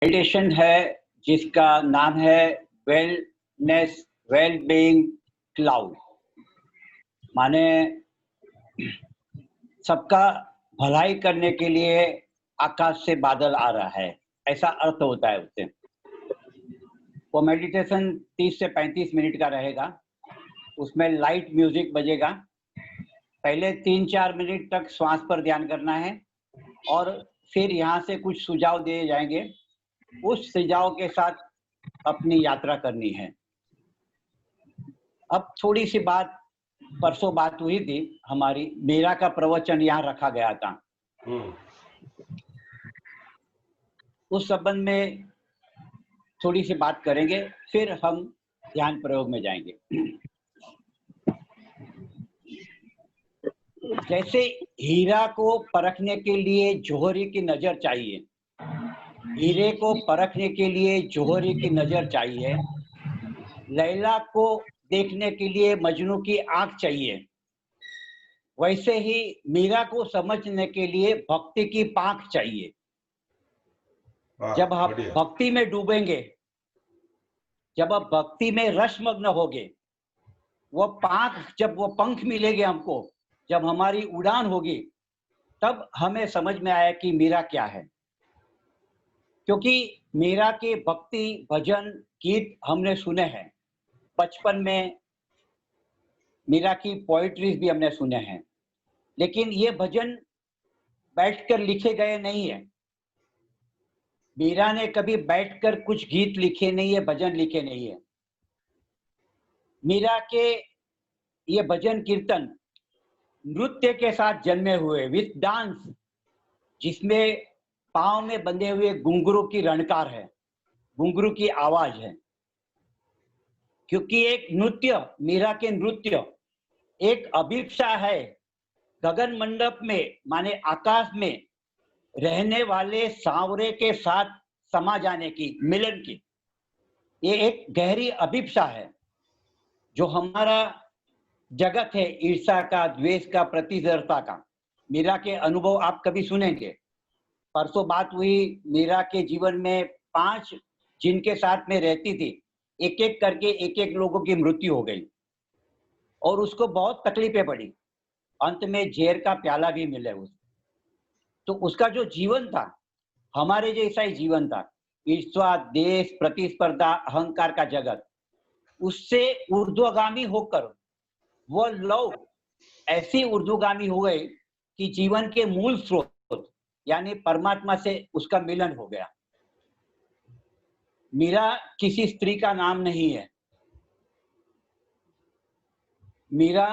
Meditation है जिसका नाम है वेलनेस वेलबीइंग क्लाउड, माने सबका भलाई करने के लिए आकाश से बादल आ रहा है, ऐसा अर्थ होता है उससे। वो मेडिटेशन 30 से 35 मिनट का रहेगा। उसमें लाइट म्यूजिक बजेगा। पहले 3-4 मिनट तक श्वास पर ध्यान करना है और फिर यहाँ से कुछ सुझाव दिए जाएंगे। उस सुझाव के साथ अपनी यात्रा करनी है। अब थोड़ी सी बात, परसों बात हुई थी हमारी, मीरा का प्रवचन यहाँ रखा गया था। उस संबंध में थोड़ी सी बात करेंगे, फिर हम ध्यान प्रयोग में जाएंगे। जैसे हीरा को परखने के लिए जौहरी की नजर चाहिए, हीरे को परखने के लिए जौहरी की नजर चाहिए, लैला को देखने के लिए मजनू की आंख चाहिए, वैसे ही मीरा को समझने के लिए भक्ति की पांख चाहिए। जब आप भक्ति में डूबेंगे, जब आप भक्ति में रसमग्न होगे, वो पांख, जब वो पंख मिलेंगे हमको, जब हमारी उड़ान होगी, तब हमें समझ में आया कि मीरा क्या है। क्योंकि मीरा के भक्ति भजन गीत हमने सुने हैं बचपन में, मीरा की पोइट्रीज भी हमने सुने हैं, लेकिन ये भजन बैठकर लिखे गए नहीं है। मीरा ने कभी बैठकर कुछ गीत लिखे नहीं है, भजन लिखे नहीं है। मीरा के ये भजन कीर्तन नृत्य के साथ जन्मे हुए, विथ डांस, जिसमें पांव में बंधे हुए घुंघरू की रणकार है, घुंघरू की आवाज है। क्योंकि एक नृत्य, मीरा के नृत्य एक अभिप्सा है गगन मंडप में, माने आकाश में रहने वाले सांवरे के साथ समा जाने की, मिलन की। ये एक गहरी अभिप्सा है जो हमारा जगत है, ईर्ष्या का, द्वेष का, प्रतिस्पर्धा का। मीरा के अनुभव आप कभी सुनेंगे। परसों बात हुई, मीरा के जीवन में 5 जिनके साथ में रहती थी, एक एक करके एक लोगों की मृत्यु हो गई और उसको बहुत तकलीफें पड़ी। अंत में जहर का प्याला भी मिले उसको। तो उसका जो जीवन था, हमारे जैसा ही जीवन था, ईर्ष्या, देश, प्रतिस्पर्धा, अहंकार का जगत, उससे ऊर्ध्वगामी होकर वो लव ऐसी ऊर्ध्वगामी हो गई कि जीवन के मूल स्रोत यानी परमात्मा से उसका मिलन हो गया। मीरा किसी स्त्री का नाम नहीं है। मीरा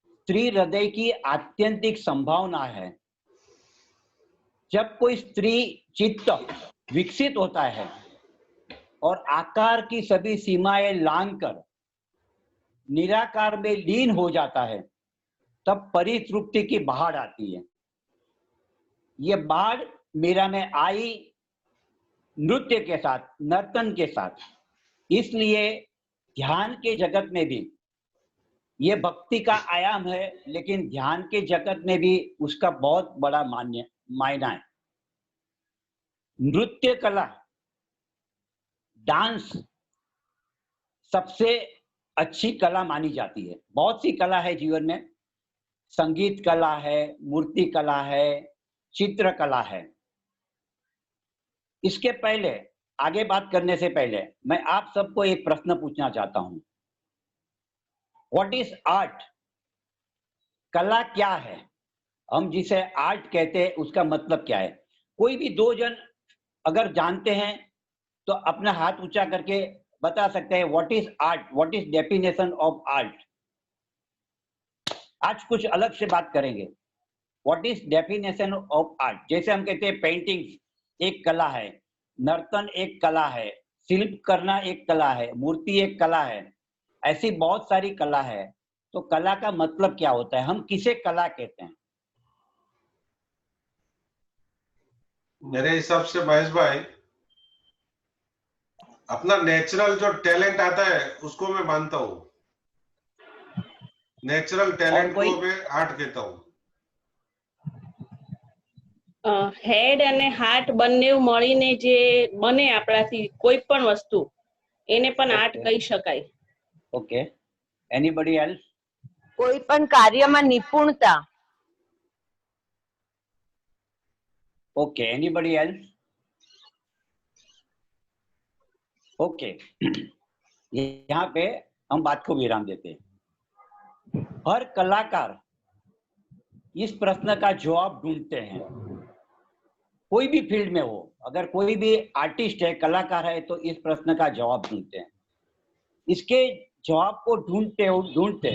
स्त्री हृदय की आत्यंतिक संभावना है। जब कोई स्त्री चित्त विकसित होता है और आकार की सभी सीमाएं लांघकर निराकार में लीन हो जाता है, तब परितृप्ति की बाढ़ आती है। ये बाढ़ मीरा में आई नृत्य के साथ, नर्तन के साथ। इसलिए ध्यान के जगत में भी ये भक्ति का आयाम है, लेकिन ध्यान के जगत में भी उसका बहुत बड़ा मायना है। नृत्य कला, डांस सबसे अच्छी कला मानी जाती है। बहुत सी कला है जीवन में, संगीत कला है, मूर्ति कला है, चित्र कला है। इसके पहले, आगे बात करने से पहले, मैं आप सबको एक प्रश्न पूछना चाहता हूं। What is art? कला क्या है? हम जिसे आर्ट कहते हैं उसका मतलब क्या है? कोई भी 2 जन अगर जानते हैं तो अपना हाथ ऊंचा करके बता सकते हैं what is art, what is definition of art. आज कुछ अलग से बात करेंगे। What is definition of art? जैसे हम कहते हैं पेंटिंग्स एक कला है, नर्तन एक कला है, शिल्प करना एक कला है, मूर्ति एक कला है, ऐसी बहुत सारी कला है। तो कला का मतलब क्या होता है? हम किसे कला कहते हैं? मेरे हिसाब से महेश भाई, अपना नेचुरल जो टैलेंट आता है उसको मैं मानता हूँ। नेचुरल टैलेंट को मैं आर्ट कहता हूँ। હેડ અને હાર્ટ બંને મળીને જે બને આપણાથી કોઈ પણ વસ્તુ એને પણ આર્ટ Okay. કહી શકાય. Okay. Anybody else? કોઈ પણ કાર્યમાં નિપુણતા. Okay. Anybody else? Okay. यहाँ पे हम बात को विराम देते हैं। हर कलाकार इस प्रश्न का जवाब ढूंढते हैं, कोई भी फील्ड में हो। अगर कोई भी आर्टिस्ट है, कलाकार है, तो इस प्रश्न का जवाब ढूंढते हैं। इसके जवाब को ढूंढते ढूंढते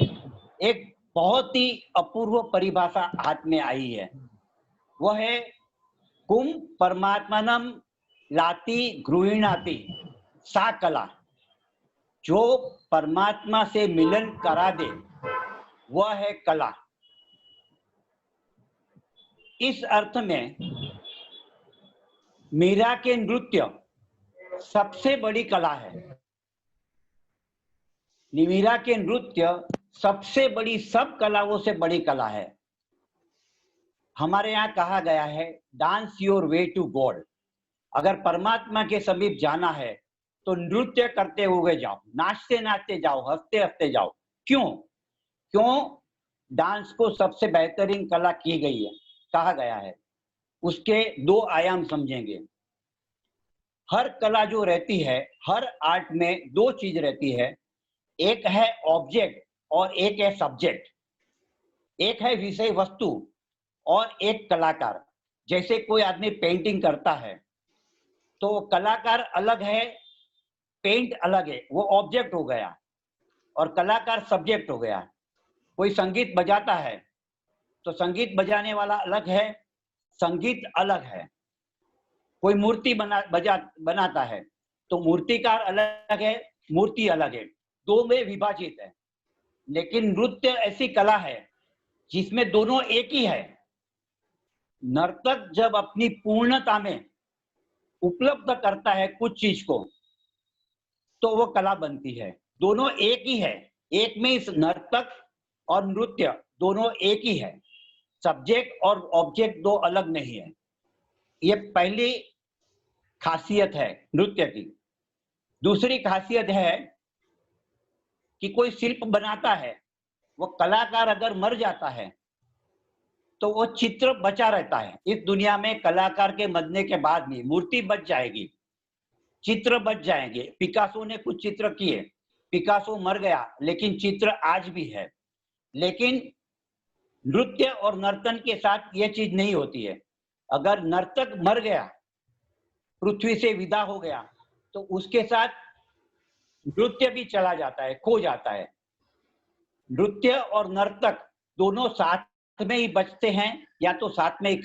एक बहुत ही अपूर्व परिभाषा हाथ में आई है, वह है कुम परमात्मनम लाती गृहिणाति सा कला। जो परमात्मा से मिलन करा दे वह है कला। इस अर्थ में मीरा के नृत्य सबसे बड़ी कला है। मीरा के नृत्य सबसे बड़ी, सब कलाओं से बड़ी कला है। हमारे यहाँ कहा गया है dance your way to god. अगर परमात्मा के समीप जाना है तो नृत्य करते हुए जाओ, नाचते नाचते जाओ, हंसते हंसते जाओ। क्यों डांस को सबसे बेहतरीन कला की गई है, कहा गया है? उसके दो आयाम समझेंगे। हर कला जो रहती है, हर आर्ट में दो चीज रहती है, एक है ऑब्जेक्ट और एक है सब्जेक्ट। एक है विषय वस्तु और एक कलाकार। जैसे कोई आदमी पेंटिंग करता है तो कलाकार अलग है, पेंट अलग है, वो ऑब्जेक्ट हो गया, और कलाकार सब्जेक्ट हो गया। कोई संगीत बजाता है तो संगीत बजाने वाला अलग है, संगीत अलग है। कोई मूर्ति बनाता है तो मूर्तिकार अलग है, मूर्ति अलग है, दो में विभाजित है। लेकिन नृत्य ऐसी कला है जिसमें दोनों एक ही है। नर्तक जब अपनी पूर्णता में उपलब्ध करता है कुछ चीज को तो वो कला बनती है। दोनों एक ही है, एक में इस नर्तक और नृत्य दोनों एक ही है। सब्जेक्ट और ऑब्जेक्ट दो अलग नहीं है। ये पहली खासियत है नृत्य की। दूसरी खासियत है कि कोई शिल्प बनाता है, वो कलाकार अगर मर जाता है तो वो चित्र बचा रहता है। इस दुनिया में कलाकार के मरने के बाद भी मूर्ति बच जाएगी, चित्र बच जाएंगे। पिकासो ने कुछ चित्र किए, पिकासो मर गया लेकिन चित्र आज भी है। लेकिन नृत्य और नर्तन के साथ ये चीज नहीं होती है। अगर नर्तक मर गया, पृथ्वी से विदा हो गया, तो उसके साथ नृत्य भी चला जाता है, खो जाता है। नृत्य और नर्तक दोनों साथ में ही बचते हैं या तो साथ में ही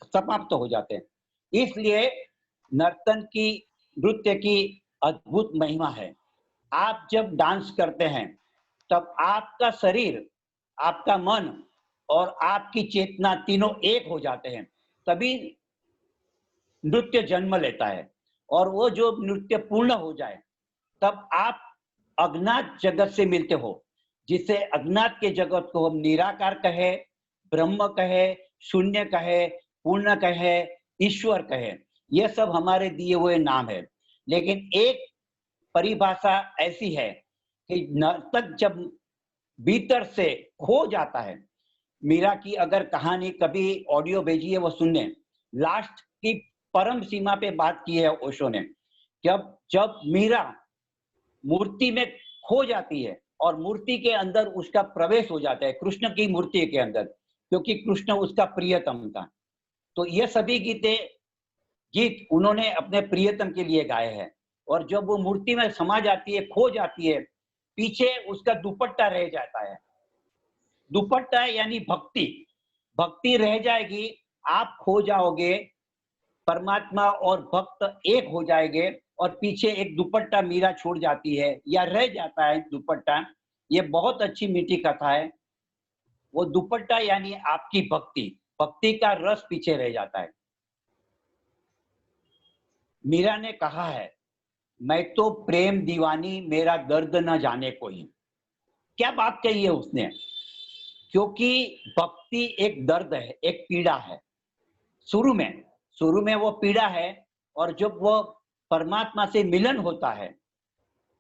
समाप्त हो जाते हैं। इसलिए नर्तन की, नृत्य की अद्भुत महिमा है। आप जब डांस करते हैं तब आपका शरीर, आपका मन और आपकी चेतना तीनों एक हो जाते हैं, तभी नृत्य जन्म लेता है। और वो जो नृत्य पूर्ण हो जाए तब आप अज्ञात जगत से मिलते हो, जिसे अज्ञात के जगत को हम निराकार कहे, ब्रह्म कहे, शून्य कहे, पूर्ण कहे, ईश्वर कहे। ये सब हमारे दिए हुए नाम है। लेकिन एक परिभाषा ऐसी है कि नर्तक जब भीतर से खो जाता है, मीरा की अगर कहानी कभी ऑडियो भेजी है वो सुनने, लास्ट की परम सीमा पे बात की है ओशो ने। जब मीरा मूर्ति में खो जाती है और मूर्ति के अंदर उसका प्रवेश हो जाता है, कृष्ण की मूर्ति के अंदर, क्योंकि कृष्ण उसका प्रियतम था। तो ये सभी गीत उन्होंने अपने प्रियतम के लिए गाए हैं। और जब वो मूर्ति में समा जाती है, खो जाती है, पीछे उसका दुपट्टा रह जाता है। दुपट्टा यानी भक्ति, भक्ति रह जाएगी, आप खो जाओगे, परमात्मा और भक्त एक हो जाएंगे, और पीछे एक दुपट्टा मीरा छोड़ जाती है या रह जाता है दुपट्टा। ये बहुत अच्छी मीठी कथा है। वो दुपट्टा यानी आपकी भक्ति, भक्ति का रस पीछे रह जाता है। मीरा ने कहा है, मैं तो प्रेम दीवानी, मेरा दर्द न जाने कोई। क्या बात कही है उसने, क्योंकि भक्ति एक दर्द है, एक पीड़ा है। शुरू में वो पीड़ा है, और जब वो परमात्मा से मिलन होता है,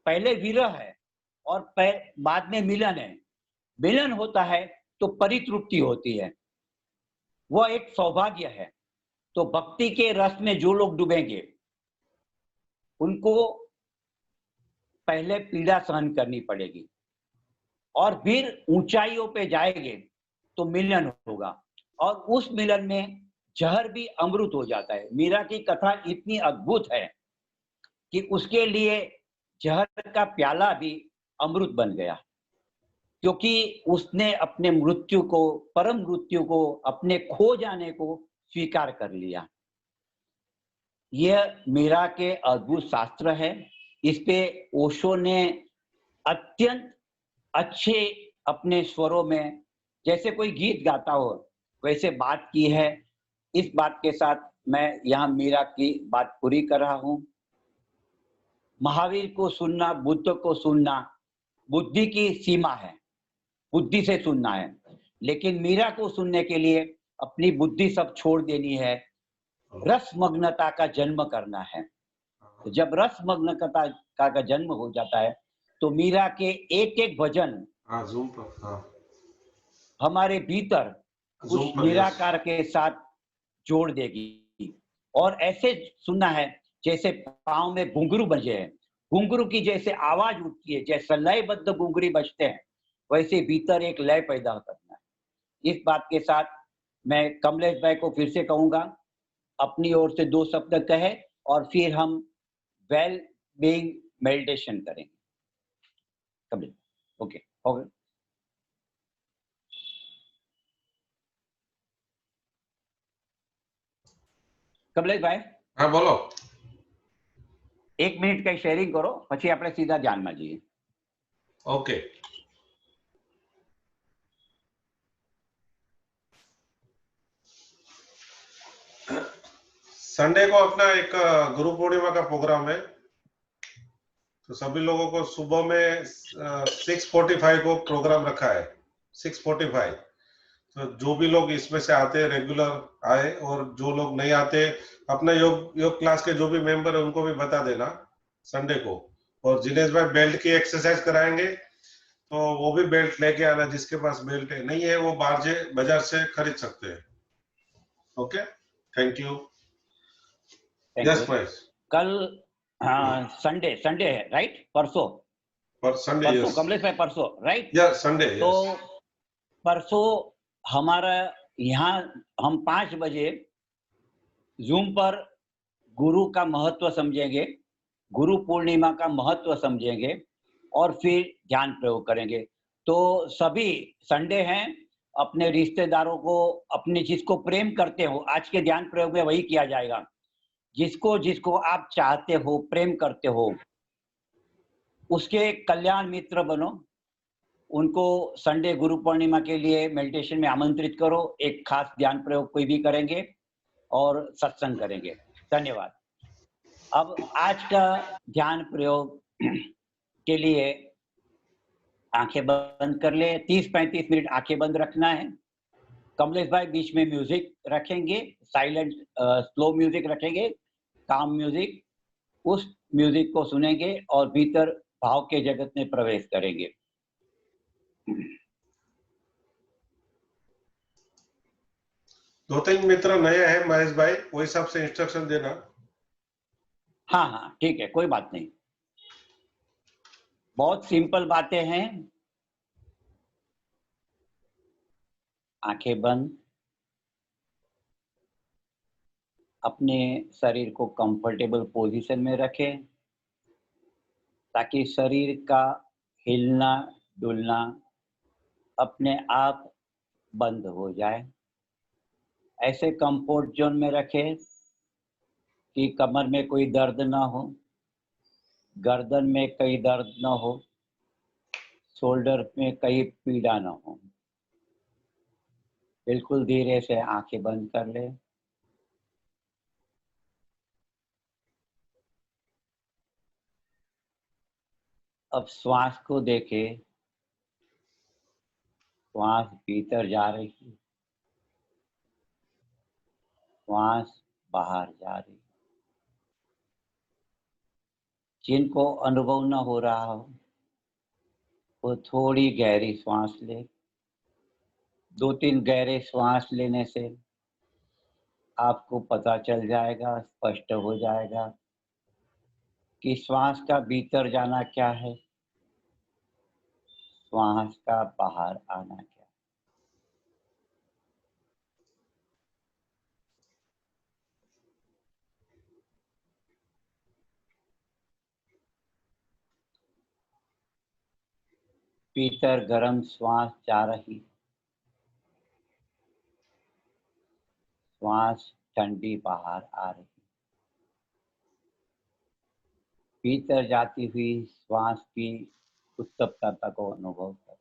पहले विरह है और बाद में मिलन है, मिलन होता है तो परितृप्ति होती है, वो एक सौभाग्य है। तो भक्ति के रस में जो लोग डूबेंगे उनको पहले पीड़ा सहन करनी पड़ेगी, और फिर ऊंचाइयों पे जाएंगे तो मिलन होगा, और उस मिलन में जहर भी अमृत हो जाता है। मीरा की कथा इतनी अद्भुत है कि उसके लिए जहर का प्याला भी अमृत बन गया, क्योंकि उसने अपने मृत्यु को, परम मृत्यु को, अपने खो जाने को स्वीकार कर लिया। यह मीरा के अद्भुत शास्त्र है। इस पे ओशो ने अत्यंत अच्छे अपने स्वरों में, जैसे कोई गीत गाता हो वैसे बात की है। इस बात के साथ मैं यहाँ मीरा की बात पूरी कर रहा हूँ। महावीर को सुनना, बुद्ध को सुनना बुद्धि की सीमा है, बुद्धि से सुनना है, लेकिन मीरा को सुनने के लिए अपनी बुद्धि सब छोड़ देनी है, रसमग्नता का जन्म करना है। तो जब रसमग्नता का जन्म हो जाता है तो मीरा के एक एक भजन जूम पर, हमारे भीतर जूम उस पर, निराकार के साथ जोड़ देगी। और ऐसे सुनना है जैसे पाँव में घुंघरू बजे है, घुंघरू की जैसे आवाज उठती है, जैसे लयबद्ध घुंघरी बजते हैं, वैसे भीतर एक लय पैदा करना है। इस बात के साथ मैं कमलेश भाई को फिर से कहूंगा, अपनी ओर से 2 शब्द कहे और फिर हम वेल बीइंग मेडिटेशन करेंगे। कमलेश, ओके, हो गया। कमलेश भाई, हाँ बोलो। 1 મિનિટ કઈ શેરિંગ કરો, પછી આપણે સીધા ધ્યાનમાં જઈએ। ओके। संडे को अपना एक गुरु पूर्णिमा का प्रोग्राम है, तो सभी लोगों को सुबह में 6:45 को प्रोग्राम रखा है, 6:45। तो जो भी लोग इसमें से आते हैं रेगुलर आए, और जो लोग नहीं आते अपना योग क्लास के जो भी मेंबर है उनको भी बता देना संडे को। और जिनेश भाई बेल्ट की एक्सरसाइज कराएंगे, तो वो भी बेल्ट लेके आना, जिसके पास बेल्ट नहीं है वो बाजार से खरीद सकते हैं। Okay, thank you. यस भाई। कल संडे है राइट? परसों संडे, परसों कमलेश भाई, परसों राइट? या संडे। तो परसों हमारा यहाँ हम 5 बजे जूम पर गुरु का महत्व समझेंगे, गुरु पूर्णिमा का महत्व समझेंगे और फिर ध्यान प्रयोग करेंगे। तो सभी संडे हैं, अपने रिश्तेदारों को, अपने जिसको प्रेम करते हो, आज के ध्यान प्रयोग में वही किया जाएगा, जिसको जिसको आप चाहते हो, प्रेम करते हो, उसके कल्याण मित्र बनो, उनको संडे गुरु पूर्णिमा के लिए मेडिटेशन में आमंत्रित करो। एक खास ध्यान प्रयोग कोई भी करेंगे और सत्संग करेंगे। धन्यवाद। अब आज का ध्यान प्रयोग के लिए आंखें बंद कर ले, 30-35 मिनट आंखें बंद रखना है। कमलेश भाई बीच में म्यूजिक रखेंगे, साइलेंट स्लो म्यूजिक रखेंगे, काम म्यूजिक। उस म्यूजिक को सुनेंगे और भीतर भाव के जगत में प्रवेश करेंगे। 2-3 मित्र नए हैं महेश भाई, वो हिसाब से इंस्ट्रक्शन देना। हाँ ठीक है, कोई बात नहीं, बहुत सिंपल बातें हैं। आंखें बंद, अपने शरीर को कंफर्टेबल पोजीशन में रखें ताकि शरीर का हिलना डुलना अपने आप बंद हो जाए। ऐसे कंफर्ट जोन में रखें कि कमर में कोई दर्द ना हो, गर्दन में कहीं दर्द ना हो, शोल्डर में कहीं पीड़ा ना हो। बिल्कुल धीरे से आंखें बंद कर ले। अब श्वास को देखे, श्वास भीतर जा रही है, श्वास बाहर जा रही। जिनको अनुभव न हो रहा हो वो थोड़ी गहरी श्वास ले। 2-3 गहरे श्वास लेने से आपको पता चल जाएगा, स्पष्ट हो जाएगा कि श्वास का भीतर जाना क्या है, श्वास का बाहर आना क्या। भीतर गर्म श्वास जा रही, श्वास ठंडी बाहर आ रही। भीतर जाती हुई श्वास की उत्तप्तता को अनुभव कर।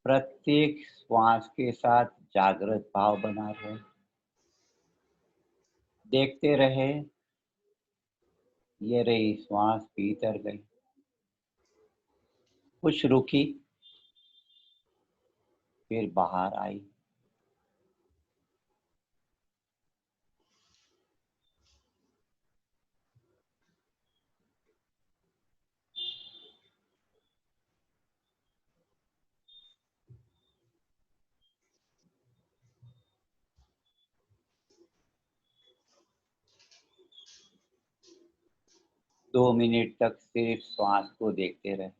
प्रत्येक श्वास के साथ जागृत भाव बना रहे। देखते रहे, ये रही श्वास भीतर गई, कुछ रुकी, फिर बाहर आई। दो मिनट तक सिर्फ श्वास को देखते रहे।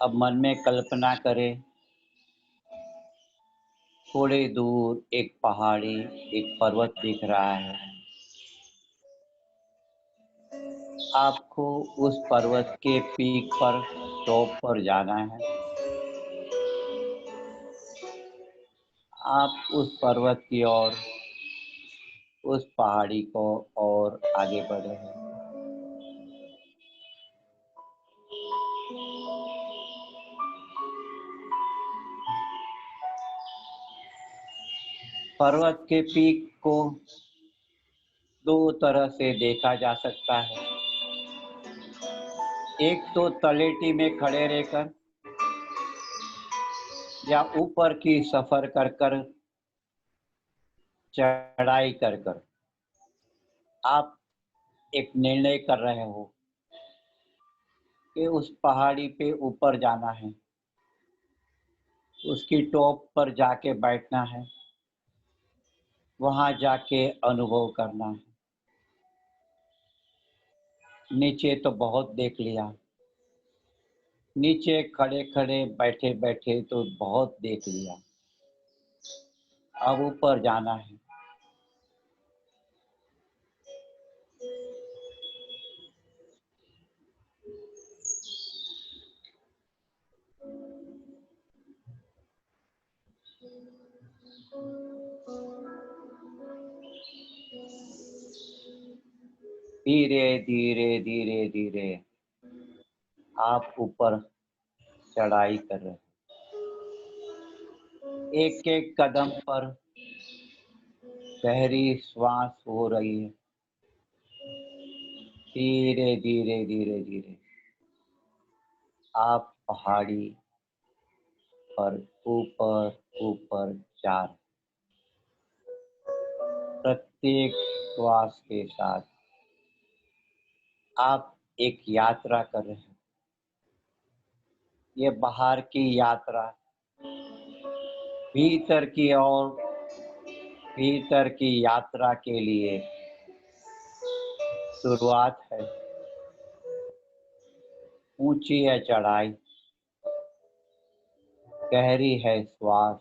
अब मन में कल्पना करें, थोड़े दूर एक पहाड़ी, एक पर्वत दिख रहा है। आपको उस पर्वत के पीक पर, टॉप पर जाना है। आप उस पर्वत की ओर, उस पहाड़ी को और आगे बढ़े हैं। पर्वत के पीक को दो तरह से देखा जा सकता है। एक तो तलेटी में खड़े रहकर या ऊपर की सफर कर कर, चढ़ाई कर कर आप एक निर्णय कर रहे हो कि उस पहाड़ी पे ऊपर जाना है, उसकी टॉप पर जाके बैठना है, वहां जाके अनुभव करना है। नीचे तो बहुत देख लिया, नीचे खड़े खड़े बैठे बैठे तो बहुत देख लिया। अब ऊपर जाना है। धीरे धीरे धीरे धीरे आप ऊपर चढ़ाई कर रहे हैं। एक एक कदम पर गहरी श्वास हो रही है। धीरे धीरे धीरे धीरे आप पहाड़ी पर ऊपर ऊपर जा रहे। प्रत्येक श्वास के साथ आप एक यात्रा कर रहे हैं। ये बाहर की यात्रा भीतर की ओर, भीतर की यात्रा के लिए शुरुआत है। ऊंची है चढ़ाई, गहरी है श्वास।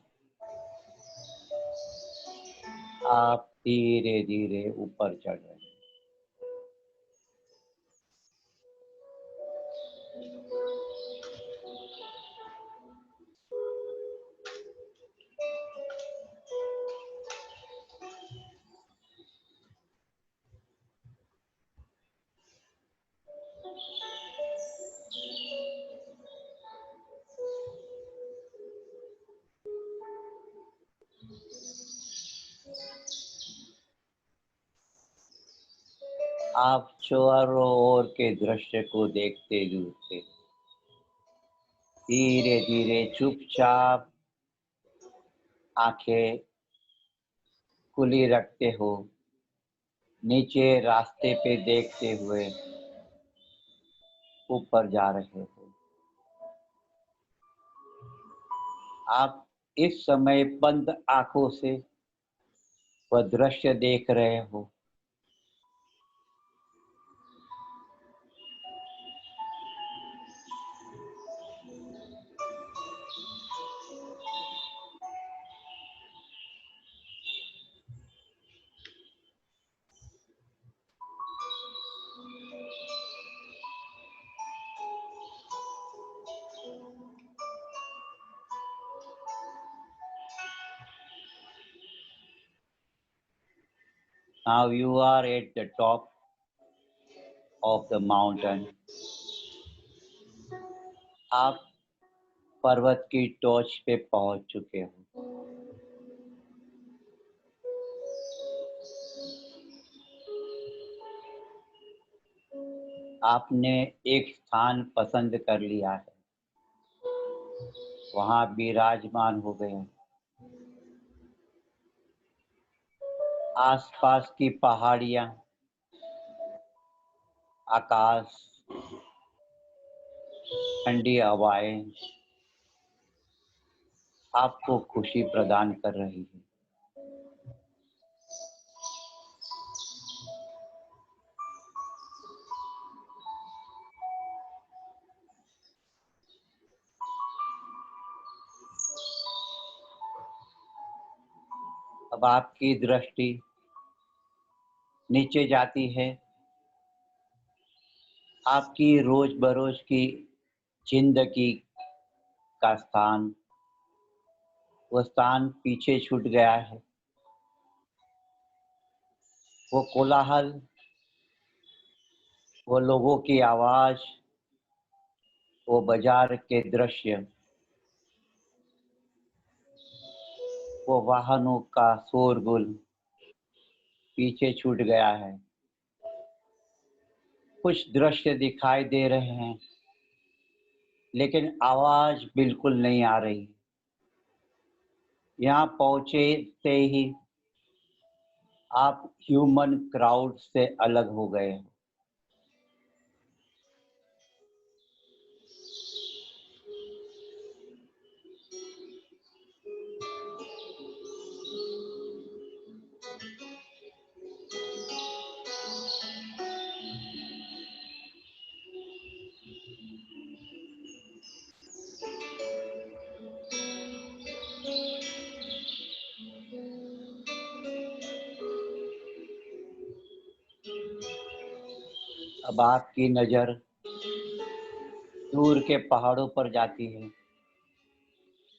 आप धीरे धीरे ऊपर चढ़ रहे हैं। आप चारों ओर के दृश्य को देखते देखते धीरे धीरे चुपचाप आंखें खुली रखते हो, नीचे रास्ते पे देखते हुए ऊपर जा रहे हो। आप इस समय बंद आंखों से वह दृश्य देख रहे हो। Now you are at the top of the mountain. आप पर्वत की टॉच पे पहुंच चुके हो। आपने एक स्थान पसंद कर लिया है, वहां विराजमान हो गए। आसपास की पहाड़ियां, आकाश, ठंडी हवाएं आपको खुशी प्रदान कर रही है। अब आपकी दृष्टि नीचे जाती है। आपकी रोज बरोज की जिंदगी का स्थान, वो स्थान पीछे छूट गया है। वो कोलाहल, वो लोगों की आवाज, वो बाजार के दृश्य, वो वाहनों का शोरगुल पीछे छूट गया है। कुछ दृश्य दिखाई दे रहे हैं, लेकिन आवाज बिल्कुल नहीं आ रही। यहाँ पहुंचे से ही आप ह्यूमन क्राउड से अलग हो गए हो। अब आपकी नजर दूर के पहाड़ों पर जाती है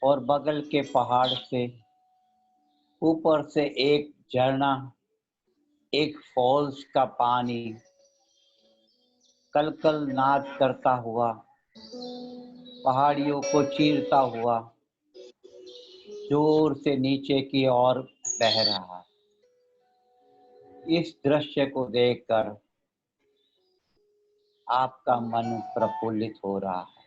और बगल के पहाड़ से ऊपर से एक झरना, एक फॉल्स का पानी कलकल नाद करता हुआ पहाड़ियों को चीरता हुआ जोर से नीचे की ओर बह रहा। इस दृश्य को देखकर आपका मन प्रफुल्लित हो रहा है।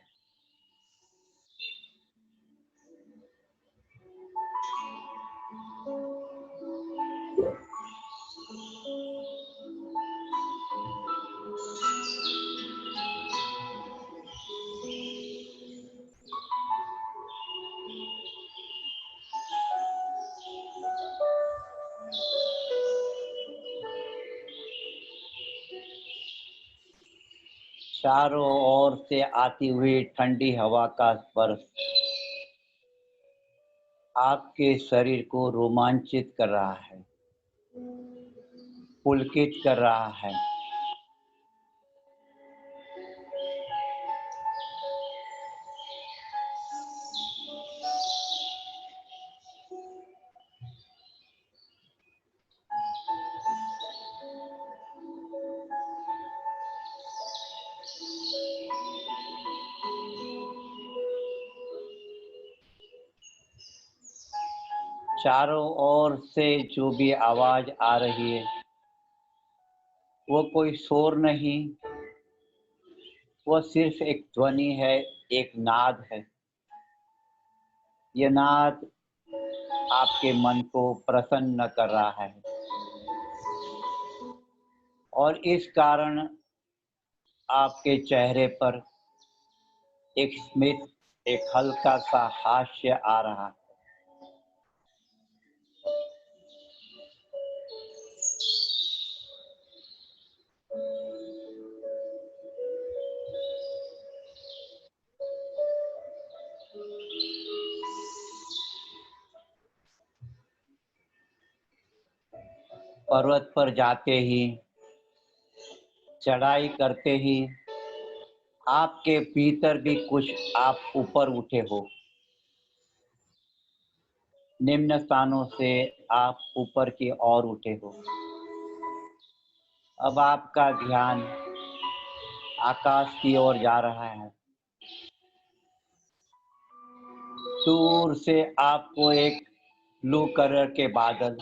चारों ओर से आती हुई ठंडी हवा का स्पर्श आपके शरीर को रोमांचित कर रहा है, पुलकित कर रहा है। चारों ओर से जो भी आवाज आ रही है वो कोई शोर नहीं, वो सिर्फ एक ध्वनि है, एक नाद है। ये नाद आपके मन को प्रसन्न कर रहा है और इस कारण आपके चेहरे पर एक स्मित, एक हल्का सा हास्य आ रहा है। पर्वत पर जाते ही, चढ़ाई करते ही आपके भीतर भी कुछ आप ऊपर उठे हो। निम्न स्थानों से आप ऊपर की ओर उठे हो। अब आपका ध्यान आकाश की ओर जा रहा है। दूर से आपको एक ब्लू कलर के बादल,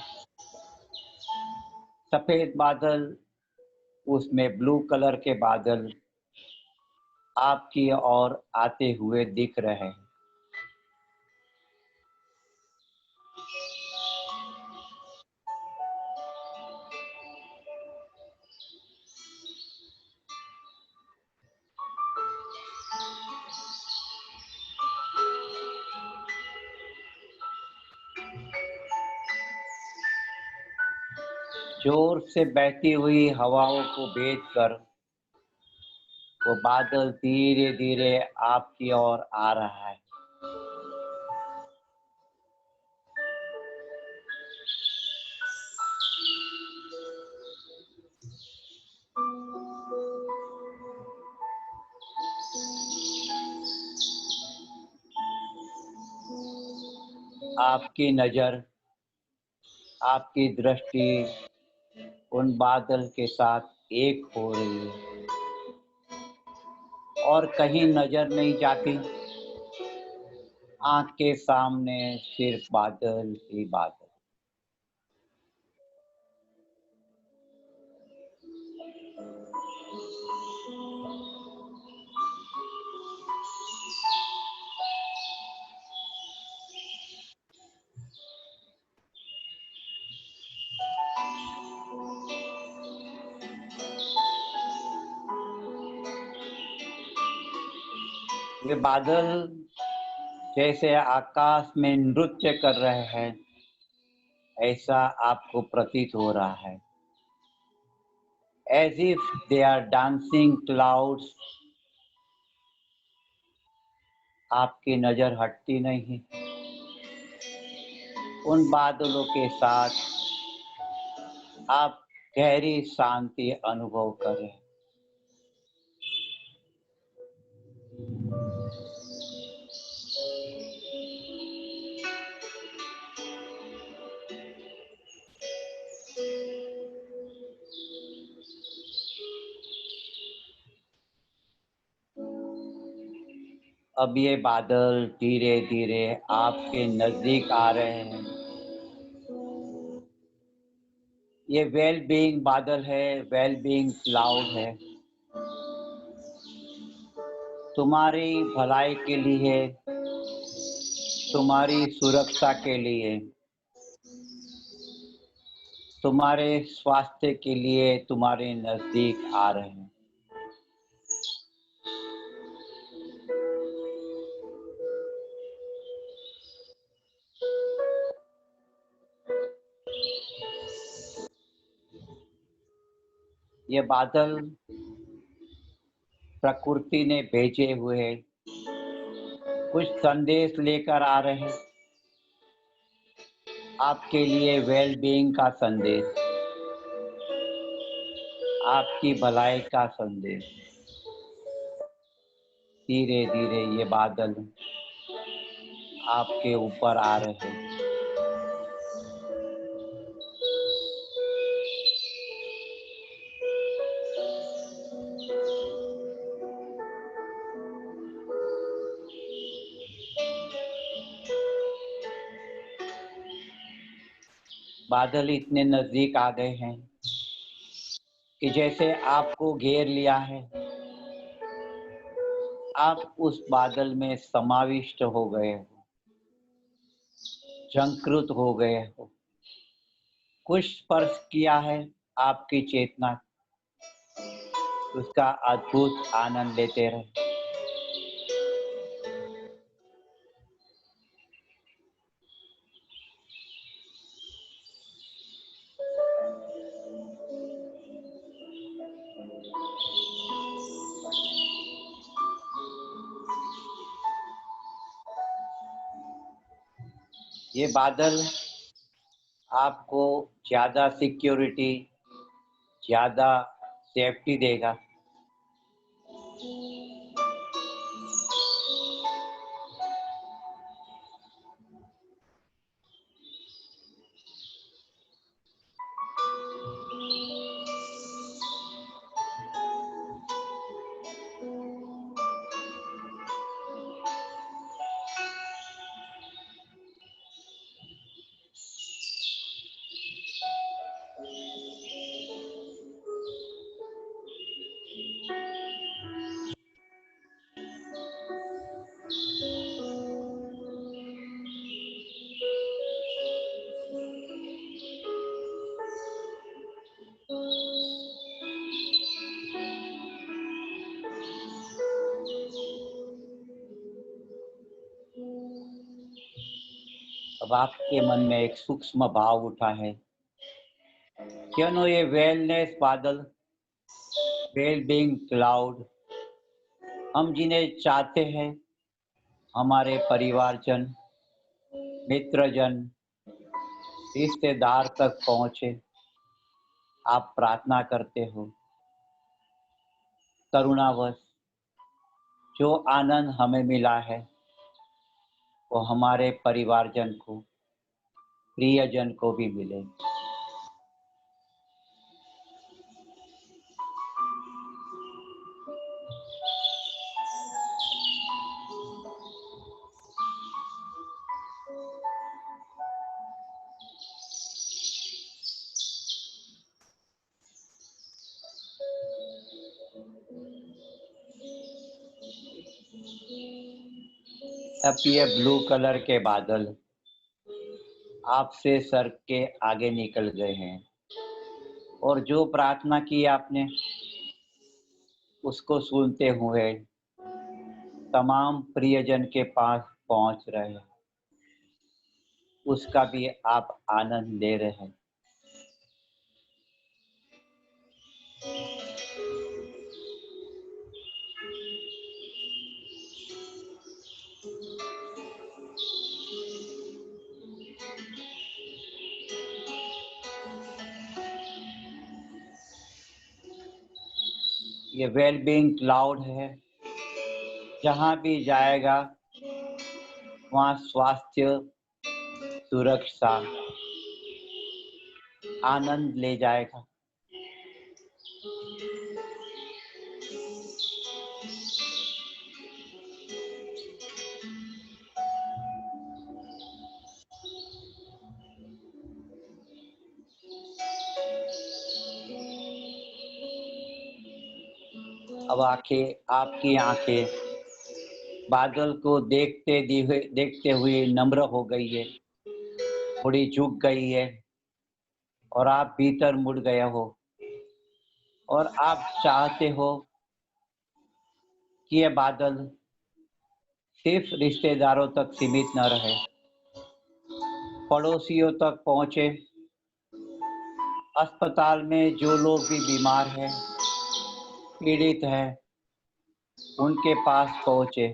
सफेद बादल, उसमें ब्लू कलर के बादल आपकी ओर आते हुए दिख रहे हैं। जोर से बहती हुई हवाओं को भेद कर वो बादल धीरे धीरे आपकी ओर आ रहा है। आपकी नजर, आपकी दृष्टि उन बादल के साथ एक हो रही है और कहीं नजर नहीं जाती। आंख के सामने सिर्फ बादल ही बादल। ये बादल जैसे आकाश में नृत्य कर रहे हैं, ऐसा आपको प्रतीत हो रहा है। As if they are dancing clouds, आपकी नजर हटती नहीं। उन बादलों के साथ आप गहरी शांति अनुभव करें। अब ये बादल धीरे धीरे आपके नजदीक आ रहे हैं। ये वेल बीइंग बादल है, वेल बीइंग क्लाउड है। तुम्हारी भलाई के लिए, तुम्हारी सुरक्षा के लिए, तुम्हारे स्वास्थ्य के लिए तुम्हारे नजदीक आ रहे हैं। ये बादल प्रकृति ने भेजे हुए कुछ संदेश लेकर आ रहे हैं आपके लिए, वेल बीइंग का संदेश, आपकी भलाई का संदेश। धीरे धीरे ये बादल आपके ऊपर आ रहे हैं। बादल इतने नजदीक आ गए हैं कि जैसे आपको घेर लिया है, आप उस बादल में समाविष्ट हो गए हो, झंकृत हो गए हो। कुछ स्पर्श किया है आपकी चेतना, उसका अद्भुत आनंद लेते रहे। ये बादल आपको ज्यादा सिक्योरिटी, ज्यादा सेफ्टी देगा। अब आपके मन में एक सूक्ष्म भाव उठा है, क्यों ये वेलनेस बादल, वेल बीइंग क्लाउड, हम जिन्हें चाहते हैं, हमारे परिवारजन, मित्रजन, रिश्तेदार तक पहुंचे। आप प्रार्थना करते हो, करुणावश जो आनंद हमें मिला है वो हमारे परिवारजन को, प्रियजन को भी मिले। अब ये ब्लू कलर के बादल आपसे सर के आगे निकल गए हैं और जो प्रार्थना की आपने उसको सुनते हुए तमाम प्रियजन के पास पहुंच रहे हैं, उसका भी आप आनंद ले रहे हैं। ये वेल बीइंग क्लाउड है, जहाँ भी जाएगा वहाँ स्वास्थ्य, सुरक्षा, आनंद ले जाएगा। अब आपकी आंखें बादल को देखते हुए नम्र हो गई है, थोड़ी झुक गई है और आप भीतर मुड़ गए हो और आप चाहते हो कि ये बादल सिर्फ रिश्तेदारों तक सीमित न रहे, पड़ोसियों तक पहुंचे। अस्पताल में जो लोग भी बीमार हैं, पीड़ित हैं, उनके पास पहुंचे।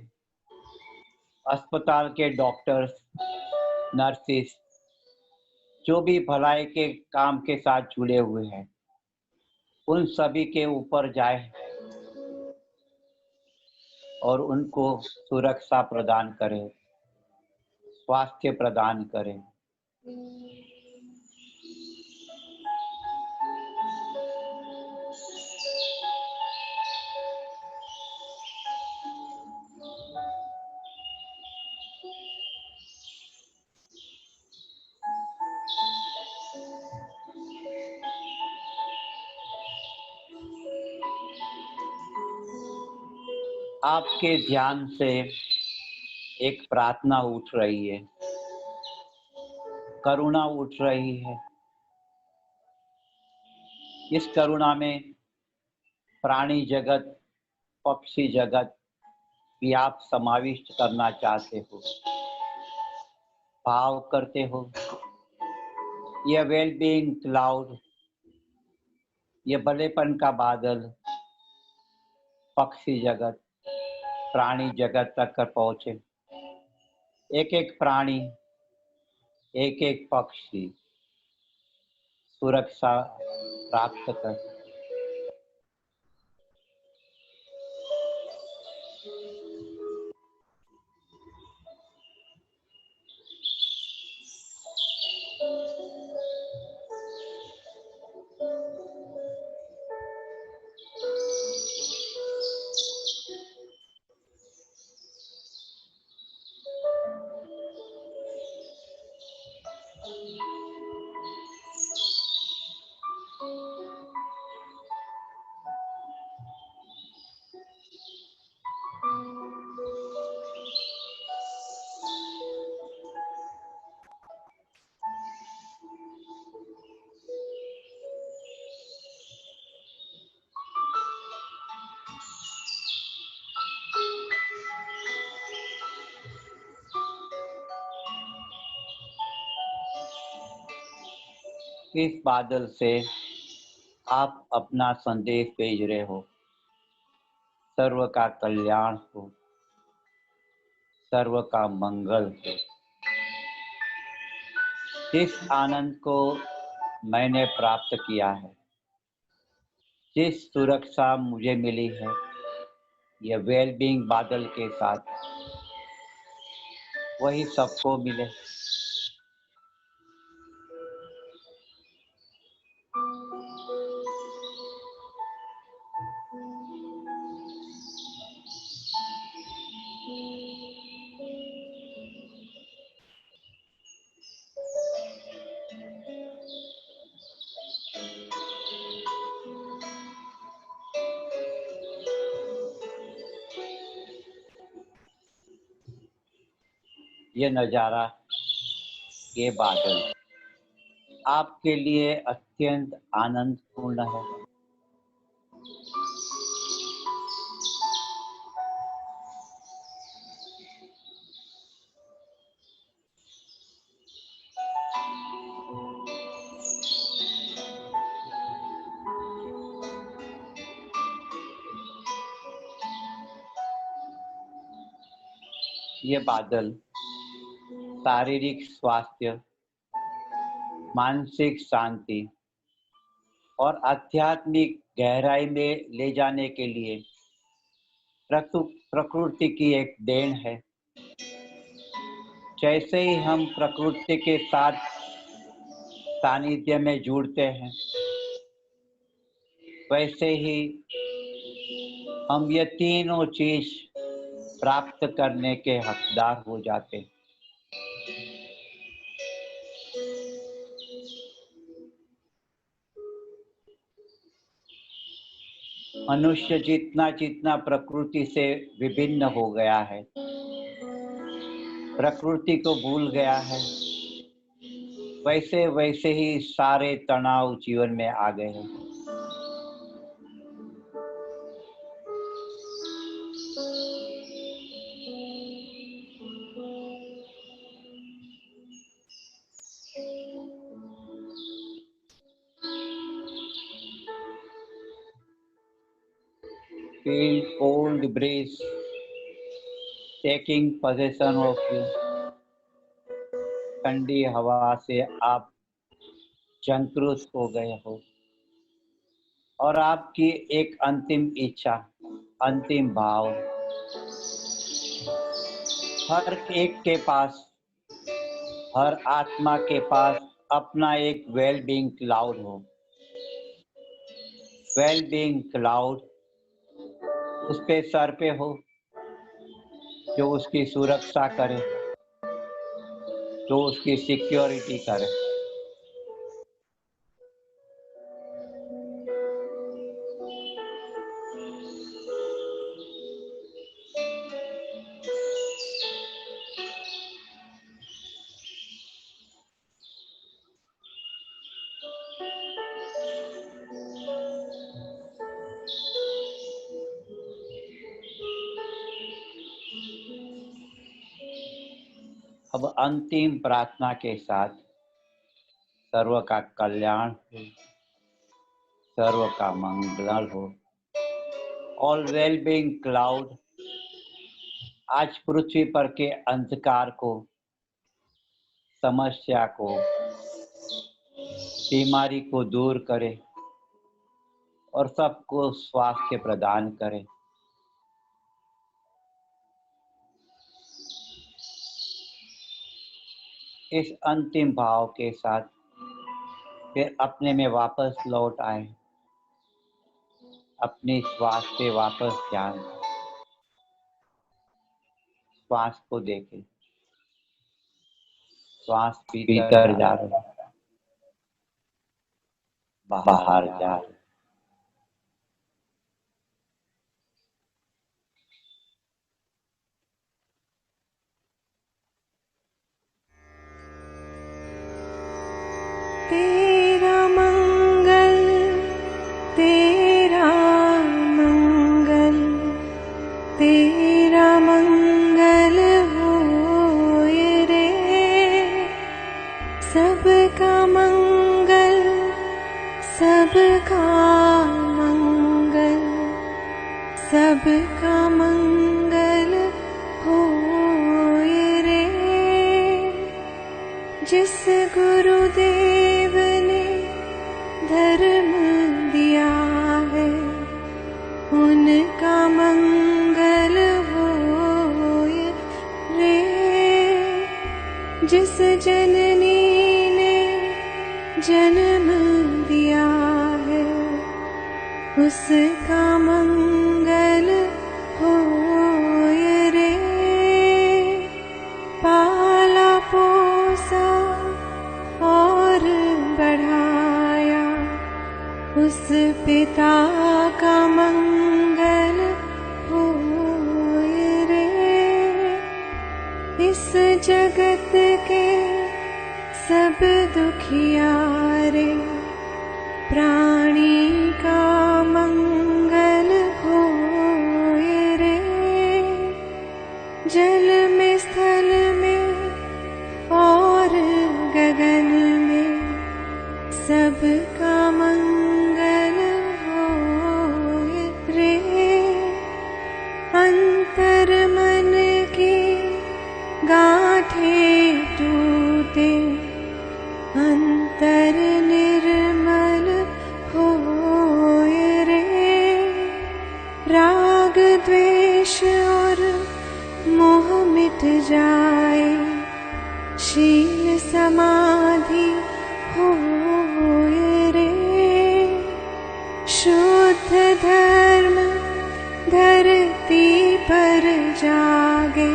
अस्पताल के डॉक्टर्स, नर्सिस, जो भी भलाई के काम के साथ जुड़े हुए हैं, उन सभी के ऊपर जाए और उनको सुरक्षा प्रदान करें, स्वास्थ्य प्रदान करें। आपके ध्यान से एक प्रार्थना उठ रही है, करुणा उठ रही है। इस करुणा में प्राणी जगत, पक्षी जगत भी आप समाविष्ट करना चाहते हो, भाव करते हो। यह वेलबीइंग क्लाउड, ये भलेपन का बादल पक्षी जगत, प्राणी जगत तक कर पहुंचे। एक एक प्राणी, एक एक पक्षी सुरक्षा प्राप्त कर। इस बादल से आप अपना संदेश भेज रहे हो, सर्व का कल्याण हो, सर्व का मंगल हो। जिस आनंद को मैंने प्राप्त किया है, जिस सुरक्षा मुझे मिली है, यह वेलबीइंग बादल के साथ वही सबको मिले। ये नज़ारा, ये बादल आपके लिए अत्यंत आनंदपूर्ण है। ये बादल शारीरिक स्वास्थ्य, मानसिक शांति और आध्यात्मिक गहराई में ले जाने के लिए प्रकृति की एक देन है। जैसे ही हम प्रकृति के साथ सानिध्य में जुड़ते हैं, वैसे ही हम ये तीनों चीज प्राप्त करने के हकदार हो जाते हैं। मनुष्य जितना जितना प्रकृति से विभिन्न हो गया है, प्रकृति को भूल गया है, वैसे वैसे ही सारे तनाव जीवन में आ गए हैं। Feel cold breeze taking possession of you. ठंडी हवा से आप झंकृत हो गए हो और आपकी एक अंतिम इच्छा, अंतिम भाव हर एक के पास, हर आत्मा के पास अपना एक वेल बीइंग क्लाउड हो। वेल बीइंग क्लाउड उस पे सर पे हो, जो उसकी सुरक्षा करे, जो उसकी सिक्योरिटी करे। अब अंतिम प्रार्थना के साथ सर्व का कल्याण हो, सर्व का मंगल हो। ऑल वेल बीइंग क्लाउड आज पृथ्वी पर के अंधकार को, समस्या को, बीमारी को दूर करे और सबको स्वास्थ्य प्रदान करे। इस अंतिम भाव के साथ फिर अपने में वापस लौट आए, अपनी श्वास पे वापस ध्यान, श्वास को देखें। श्वास भीतर जा रहा है, बाहर जा रहा है। तेरा मंगल, तेरा मंगल, तेरा मंगल होए रे। सबका मंगल, सबका मंगल, सबका मंगल होए रे। जिस गुरुदेव ने धर्म दिया है, उनका मंगल होए रे। जिस जननी ने जन्म दिया है, उसका मंगल होए रे। पाला पोसा और बढ़ाया, उस पिता का मंगल होए रे। इस जगत के सब दुखियारे प्राणी का मंगल होए रे। जल में, स्थल में और गगन में सबका मंगल होए रे। अंतर मन की गांठें टूटे, अंतर निर्मल होए रे। राग द्वेष और मोह मिट जाए, शील समाधि होए रे। शुद्ध धर्म धरती पर जागे,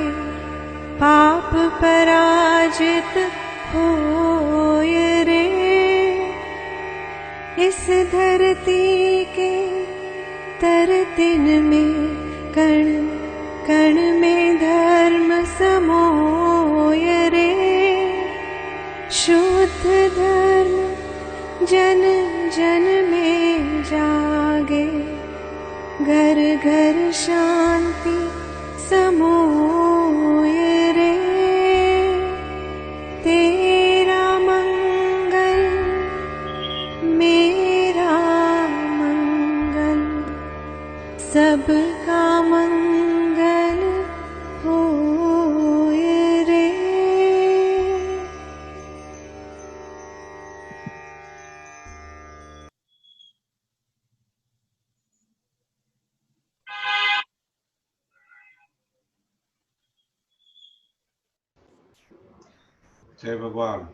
पाप पराजित होए रे। इस धरती के तरतिन में, कण कण में धर्म समोए रे। शुद्ध धर्म जन जन में जागे, घर घर शांति समोए रे। तेरा मंगल, मेरा मंगल, सब सबका मंगल होए रे। जय भगवान।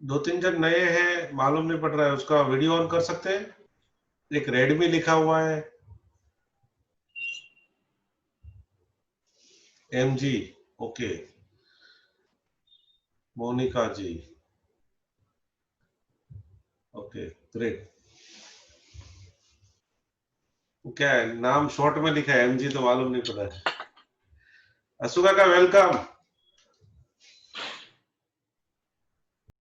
दो तीन जन नए हैं, मालूम नहीं पड़ रहा है, उसका वीडियो ऑन कर सकते हैं? एक रेडमी लिखा हुआ है, MG, ओके, मोनिका जी, ओके, ग्रेट। क्या है नाम, शॉर्ट में लिखा है MG, तो मालूम नहीं पड़ा है। असुका का वेलकम।